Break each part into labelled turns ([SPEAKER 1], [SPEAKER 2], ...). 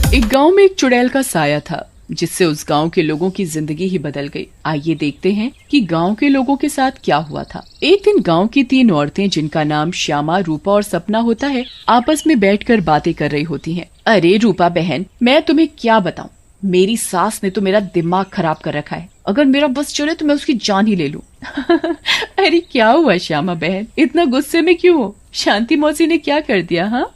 [SPEAKER 1] एक गांव में एक चुड़ैल का साया था जिससे उस गांव के लोगों की जिंदगी ही बदल गई। आइए देखते हैं कि गांव के लोगों के साथ क्या हुआ था। एक दिन गांव की 3 औरतें जिनका नाम श्यामा, रूपा और सपना होता है, आपस में बैठकर बातें कर रही होती हैं। अरे रूपा बहन, मैं तुम्हें क्या बताऊं, मेरी सास ने तो मेरा दिमाग खराब कर रखा है। अगर मेरा बस चले तो मैं उसकी जान ही ले लूं। अरे क्या हुआ श्यामा बहन, इतना गुस्से में क्यों हो? शांति मौसी ने क्या कर दिया? हाँ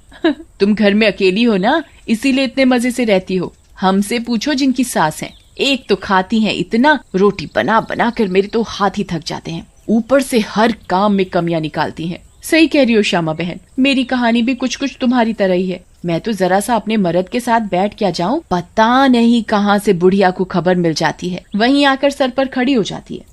[SPEAKER 1] तुम घर में अकेली हो ना, इसीलिए इतने मजे से रहती हो। हमसे पूछो जिनकी सास है, एक तो खाती हैं इतना, रोटी बना बना कर मेरे तो हाथ ही थक जाते हैं, ऊपर से हर काम में कमियां निकालती हैं। सही कह रही हो श्यामा बहन, मेरी कहानी भी कुछ कुछ तुम्हारी तरह ही है। मैं तो जरा सा अपने मर्द के साथ बैठ क्या जाऊं, पता नहीं कहां से बुढ़िया को खबर मिल जाती है, वहीं आकर सर पर खड़ी हो जाती है।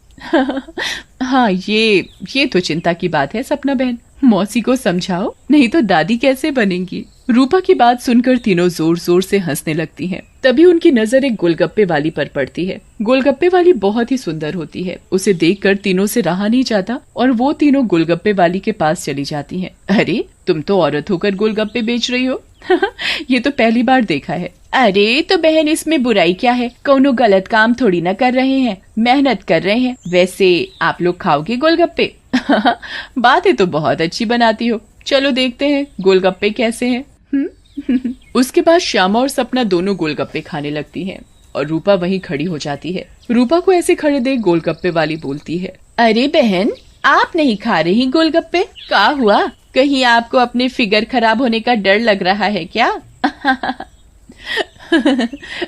[SPEAKER 1] हाँ ये तो चिंता की बात है सपना बहन, मौसी को समझाओ, नहीं तो दादी कैसे बनेंगी। रूपा की बात सुनकर तीनों जोर जोर से हंसने लगती हैं। तभी उनकी नजर एक गोलगप्पे वाली पर पड़ती है। गोलगप्पे वाली बहुत ही सुंदर होती है, उसे देखकर तीनों से रहा नहीं जाता और वो तीनों गोलगप्पे वाली के पास चली जाती हैं। अरे तुम तो औरत होकर गोलगप्पे बेच रही हो। ये तो पहली बार देखा है। अरे तो बहन, इसमें बुराई क्या है, कौनो गलत काम थोड़ी ना कर रहे हैं, मेहनत कर रहे हैं। वैसे आप लोग खाओगे गोलगप्पे? बातें तो बहुत अच्छी बनाती हो, चलो देखते हैं गोलगप्पे कैसे हैं। उसके बाद श्यामा और सपना दोनों गोलगप्पे खाने लगती हैं और रूपा वहीं खड़ी हो जाती है। रूपा को ऐसे खड़े देख गोलगप्पे वाली बोलती है, अरे बहन, आप नहीं खा रही गोलगप्पे? क्या हुआ, कहीं आपको अपने फिगर खराब होने का डर लग रहा है क्या?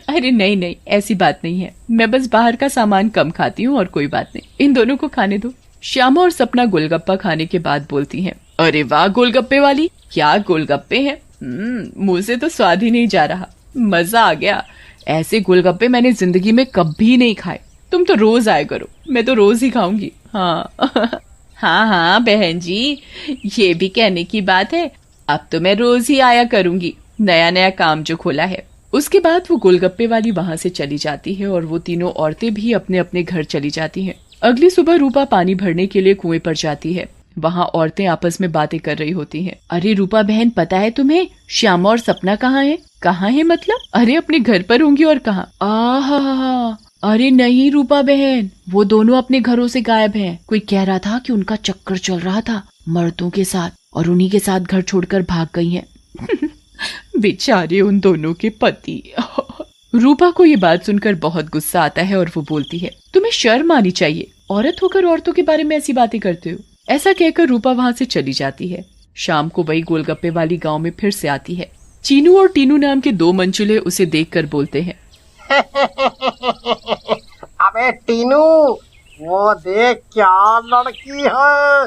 [SPEAKER 1] अरे नहीं नहीं, ऐसी बात नहीं है, मैं बस बाहर का सामान कम खाती हूँ और कोई बात नहीं, इन दोनों को खाने दो। श्यामा और सपना गोलगप्पा खाने के बाद बोलती हैं, अरे वाह गोलगप्पे वाली, क्या गोलगप्पे हैं, मुंह से तो स्वाद ही नहीं जा रहा, मजा आ गया। ऐसे गोलगप्पे मैंने जिंदगी में कभी नहीं खाए, तुम तो रोज आया करो, मैं तो रोज ही खाऊंगी। हाँ हाँ हाँ बहन जी, ये भी कहने की बात है, अब तो मैं रोज ही आया करूंगी, नया नया काम जो खोला है। उसके बाद वो गोलगप्पे वाली वहाँ से चली जाती है और वो तीनों औरतें भी अपने अपने घर चली जाती हैं। अगली सुबह रूपा पानी भरने के लिए कुएं पर जाती है। वहाँ औरतें आपस में बातें कर रही होती हैं। अरे रूपा बहन, पता है तुम्हें श्यामा और सपना कहाँ है? कहाँ है मतलब? अरे अपने घर पर होंगी और कहाँ? आहा, अरे नहीं रूपा बहन, वो दोनों अपने घरों से गायब हैं। कोई कह रहा था कि उनका चक्कर चल रहा था मर्दों के साथ और उन्हीं के साथ घर छोड़कर भाग गई हैं। बेचारे उन दोनों के पति। रूपा को ये बात सुनकर बहुत गुस्सा आता है और वो बोलती है, तुम्हें शर्म आनी चाहिए, औरत होकर औरतों के बारे में ऐसी बातें करते हो। ऐसा कहकर रूपा वहाँ से चली जाती है। शाम को वही गोलगप्पे वाली गांव में फिर से आती है। चीनू और टीनू नाम के 2 मंचुले उसे देखकर बोलते हैं,
[SPEAKER 2] अबे टीनू, वो देख क्या लड़की है,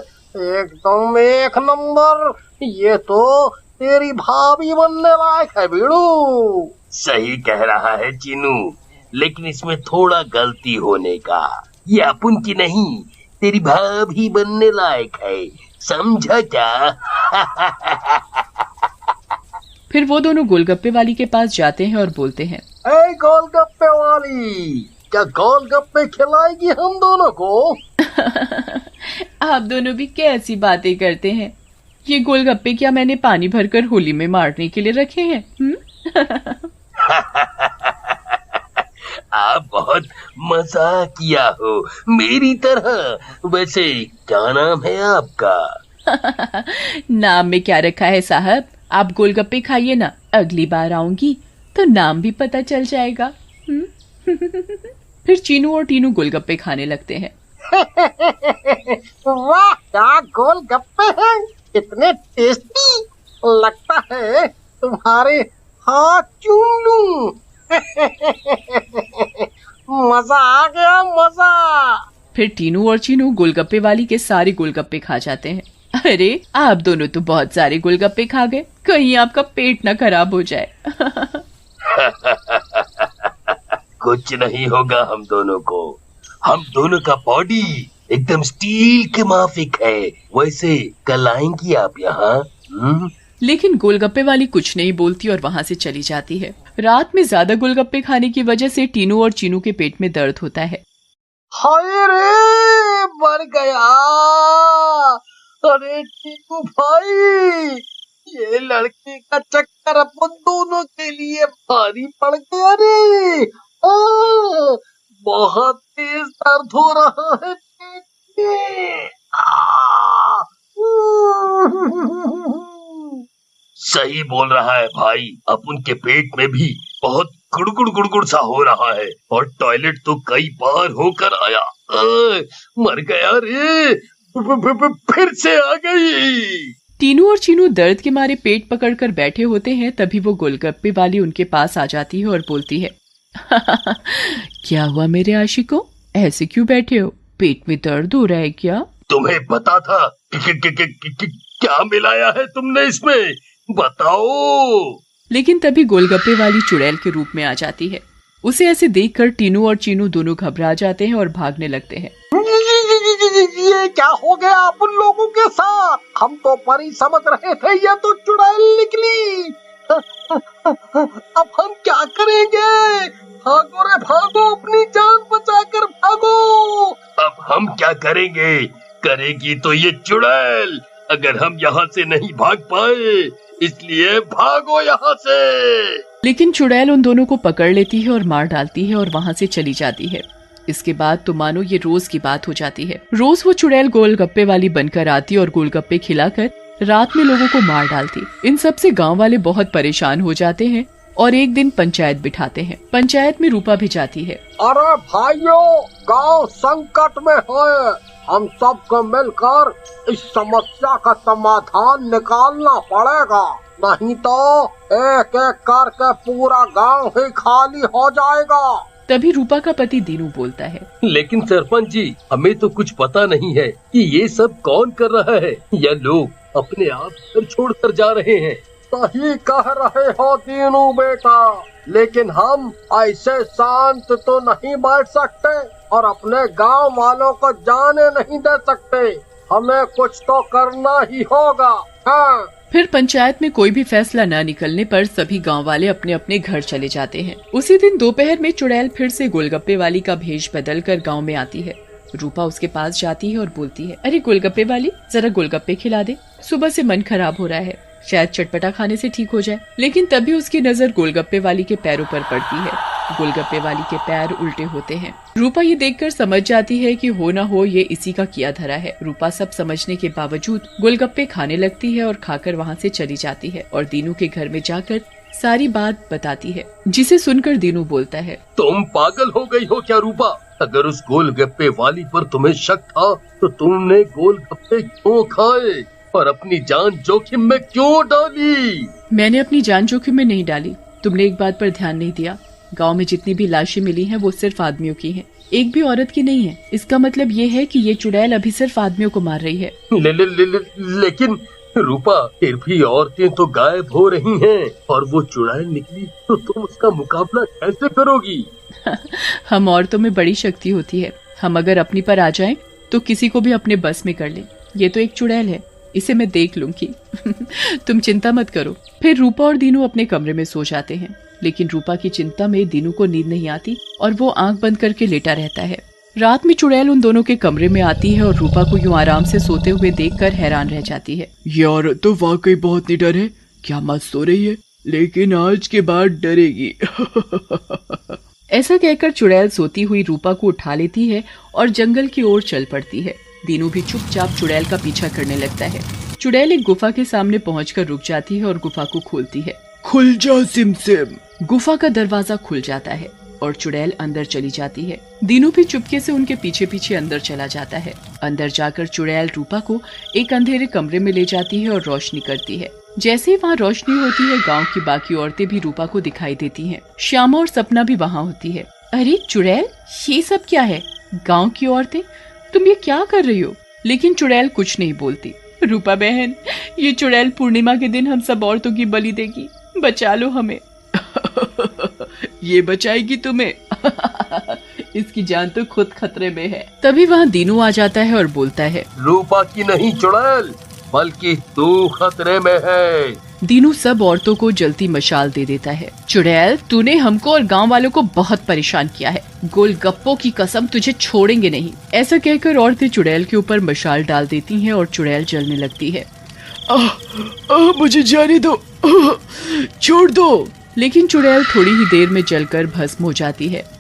[SPEAKER 2] एकदम एक नंबर, ये तो तेरी भाभी बनने लायक है बीड़ू।
[SPEAKER 3] सही कह रहा है चीनू, लेकिन इसमें थोड़ा गलती होने का, ये अपन की नहीं, तेरी भाभी बनने लायक है, समझा क्या?
[SPEAKER 1] फिर वो दोनों गोलगप्पे वाली के पास जाते हैं और बोलते हैं,
[SPEAKER 2] ए गोलगप्पे वाली, क्या गोलगप्पे खिलाएगी हम दोनों को?
[SPEAKER 1] आप दोनों भी कैसी बातें करते हैं, ये गोलगप्पे क्या मैंने पानी भरकर होली में मारने के लिए रखे हैं?
[SPEAKER 3] आप बहुत मजाक किया हो मेरी तरह। वैसे क्या नाम है आपका?
[SPEAKER 1] नाम में क्या रखा है साहब, आप गोलगप्पे खाइए ना, अगली बार आऊंगी तो नाम भी पता चल जाएगा। फिर चीनू और टीनू गोलगप्पे खाने लगते हैं।
[SPEAKER 2] वाह, क्या गोलगप्पे हैं, इतने टेस्टी, लगता है तुम्हारे हाथ चूम लूं। मजा आ गया, मजा।
[SPEAKER 1] फिर टीनू और चीनू गोलगप्पे वाली के सारे गोलगप्पे खा जाते हैं। अरे आप दोनों तो बहुत सारे गोलगप्पे खा गए, कहीं आपका पेट ना खराब हो जाए।
[SPEAKER 3] कुछ नहीं होगा हम दोनों को, हम दोनों का बॉडी एकदम स्टील के माफिक है। वैसे कल आएंगी आप यहाँ?
[SPEAKER 1] लेकिन गोलगप्पे वाली कुछ नहीं बोलती और वहाँ से चली जाती है। रात में ज्यादा गोलगप्पे खाने की वजह से टीनू और चीनू के पेट में दर्द होता है।
[SPEAKER 2] हाय रे, मर गया। अरे टीनू भाई, ये लड़की का चक्कर अपन दोनों के लिए भारी पड़ गया रे। बहुत तेज दर्द हो रहा है पेट में।
[SPEAKER 3] सही बोल रहा है भाई, अपन के पेट में भी बहुत गुड़गुड़ गुड़गुड़ सा हो रहा है और टॉयलेट तो कई बार होकर आया। मर गया रे, फिर से आ गई।
[SPEAKER 1] टीनू और चीनू दर्द के मारे पेट पकड़कर बैठे होते हैं। तभी वो गोलगप्पे वाली उनके पास आ जाती है और बोलती है, क्या हुआ मेरे आशिकों, ऐसे क्यों बैठे हो? पेट में दर्द हो रहा है क्या?
[SPEAKER 3] तुम्हें पता था क्या मिलाया है तुमने इसमें, बताओ।
[SPEAKER 1] लेकिन तभी गोलगप्पे वाली चुड़ैल के रूप में आ जाती है। उसे ऐसे देखकर टीनू और चीनू दोनों घबरा जाते हैं और भागने लगते हैं।
[SPEAKER 2] ये क्या हो गया अपन लोगों के साथ? हम तो परी समझ रहे थे, ये तो चुड़ैल निकली। अब हम क्या करेंगे? भागो रे भागो, अपनी जान बचाकर भागो।
[SPEAKER 3] अब हम क्या करेंगे? करेगी तो ये चुड़ैल, अगर हम यहाँ से नहीं भाग पाए, इसलिए भागो यहाँ से।
[SPEAKER 1] लेकिन चुड़ैल उन दोनों को पकड़ लेती है और मार डालती है और वहाँ से चली जाती है। इसके बाद तो मानो ये रोज की बात हो जाती है। रोज वो चुड़ैल गोलगप्पे वाली बनकर आती और गोलगप्पे खिलाकर रात में लोगों को मार डालती। इन सब से गांव वाले बहुत परेशान हो जाते हैं और एक दिन पंचायत बिठाते हैं। पंचायत में रूपा भी जाती है।
[SPEAKER 2] अरे भाइयों, गांव संकट में है, हम सबको मिलकर इस समस्या का समाधान निकालना पड़ेगा, नहीं तो एक एक करके पूरा गांव ही खाली हो जाएगा।
[SPEAKER 1] तभी रूपा का पति दीनू बोलता है,
[SPEAKER 3] लेकिन सरपंच जी, हमें तो कुछ पता नहीं है कि ये सब कौन कर रहा है, या लोग अपने आप घर छोड़कर जा रहे हैं।
[SPEAKER 2] सही कह रहे हो दीनू बेटा, लेकिन हम ऐसे शांत तो नहीं बैठ सकते और अपने गांव वालों को जाने नहीं दे सकते। हमें कुछ तो करना ही होगा। हाँ।
[SPEAKER 1] फिर पंचायत में कोई भी फैसला न निकलने पर सभी गांव वाले अपने अपने घर चले जाते हैं। उसी दिन दोपहर में चुड़ैल फिर से गोलगप्पे वाली का भेष बदलकर गांव में आती है। रूपा उसके पास जाती है और बोलती है, अरे गोलगप्पे वाली, जरा गोलगप्पे खिला दे, सुबह से मन खराब हो रहा है, शायद चटपटा खाने से ठीक हो जाए। लेकिन तभी उसकी नजर गोलगप्पे वाली के पैरों पर पड़ती है। गोलगप्पे वाली के पैर उल्टे होते हैं। रूपा ये देखकर समझ जाती है कि हो न हो ये इसी का किया धरा है। रूपा सब समझने के बावजूद गोलगप्पे खाने लगती है और खाकर वहाँ से चली जाती है और दीनू के घर में जाकर सारी बात बताती है, जिसे सुनकर दीनू बोलता है,
[SPEAKER 3] तुम पागल हो गई हो क्या रूपा? अगर उस गोलगप्पे वाली पर तुम्हें शक था तो तुमने गोलगप्पे क्यों खाए और अपनी जान जोखिम में क्यों डाली?
[SPEAKER 1] मैंने अपनी जान जोखिम में नहीं डाली। तुमने एक बात पर ध्यान नहीं दिया, गांव में जितनी भी लाशें मिली हैं वो सिर्फ आदमियों की हैं, एक भी औरत की नहीं है। इसका मतलब ये है कि ये चुड़ैल अभी सिर्फ आदमियों को मार रही है।
[SPEAKER 3] लेकिन रूपा, फिर भी औरतें तो गायब हो रही हैं और वो चुड़ैल निकली तो तुम उसका मुकाबला कैसे करोगी?
[SPEAKER 1] हम औरतों में बड़ी शक्ति होती है, हम अगर अपनी पर आ जाएं तो किसी को भी अपने बस में कर लें। ये तो एक चुड़ैल है, इसे मैं देख लूंगी। तुम चिंता मत करो। फिर रूपा और दीनू अपने कमरे में सो जाते हैं। लेकिन रूपा की चिंता में दीनू को नींद नहीं आती और वो आंख बंद करके लेटा रहता है। रात में चुड़ैल उन दोनों के कमरे में आती है और रूपा को यूं आराम से सोते हुए देखकर हैरान रह जाती है।
[SPEAKER 4] ये औरत तो वाकई बहुत निडर है, क्या मत सो रही है, लेकिन आज के बाद डरेगी।
[SPEAKER 1] ऐसा कहकर चुड़ैल सोती हुई रूपा को उठा लेती है और जंगल की ओर चल पड़ती है। दीनू भी चुपचाप चुड़ैल का पीछा करने लगता है। चुड़ैल एक गुफा के सामने पहुंचकर रुक जाती है और गुफा को खोलती है।
[SPEAKER 4] खुल जा सिमसिम।
[SPEAKER 1] गुफा का दरवाजा खुल जाता है और चुड़ैल अंदर चली जाती है। दीनू भी चुपके से उनके पीछे पीछे अंदर चला जाता है। अंदर जाकर चुड़ैल रूपा को एक अंधेरे कमरे में ले जाती है और रोशनी करती है। जैसे ही वहाँ रोशनी होती है, गांव की बाकी औरतें भी रूपा को दिखाई देती हैं। श्यामा और सपना भी वहाँ होती है। अरे चुड़ैल, ये सब क्या है? गांव की औरतें, तुम ये क्या कर रही हो? लेकिन चुड़ैल कुछ नहीं बोलती। रूपा बहन, ये चुड़ैल पूर्णिमा के दिन हम सब औरतों की बलि देगी, बचा लो हमें।
[SPEAKER 4] ये बचाएगी तुम्हें।
[SPEAKER 1] इसकी जान तो खुद खतरे में है। तभी वहाँ दीनू आ जाता है और बोलता है,
[SPEAKER 3] रूपा की नहीं चुड़ैल, बल्कि तू खतरे में है।
[SPEAKER 1] दीनू सब औरतों को जलती मशाल दे देता है। चुड़ैल, तूने हमको और गांव वालों को बहुत परेशान किया है, गोलगप्पों की कसम तुझे छोड़ेंगे नहीं। ऐसा कहकर औरतें चुड़ैल के ऊपर मशाल डाल देती हैं और चुड़ैल जलने लगती है।
[SPEAKER 4] मुझे जाने दो, छोड़ दो।
[SPEAKER 1] लेकिन चुड़ैल थोड़ी ही देर में जलकर भस्म हो जाती है।